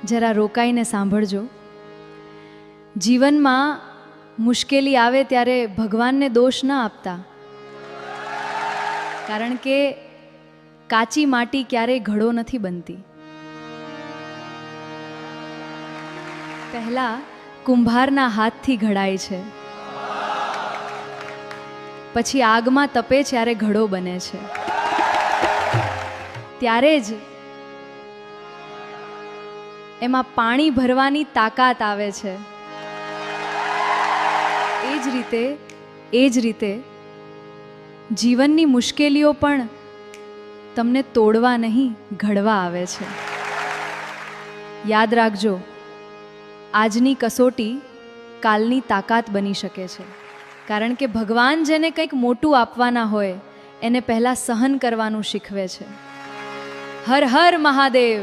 જરા રોકાઈને સાંભળજો. જીવનમાં મુશ્કેલી આવે ત્યારે ભગવાનને દોષ ન આપતા, કારણ કે કાચી માટી ક્યારેય ઘડો નથી બનતી. પહેલા કુંભારના હાથથી ઘડાય છે, પછી આગમાં તપે ત્યારે ઘડો બને છે. ત્યારે જ એમાં પાણી ભરવાની તાકાત આવે છે. એ જ રીતે જીવનની મુશ્કેલીઓ પણ તમને તોડવા નહીં, ઘડવા આવે છે. યાદ રાખજો, આજની કસોટી કાલની તાકાત બની શકે છે. કારણ કે ભગવાન જેને કંઈક મોટું આપવાના હોય એને પહેલાં સહન કરવાનું શીખવે છે. હર હર મહાદેવ.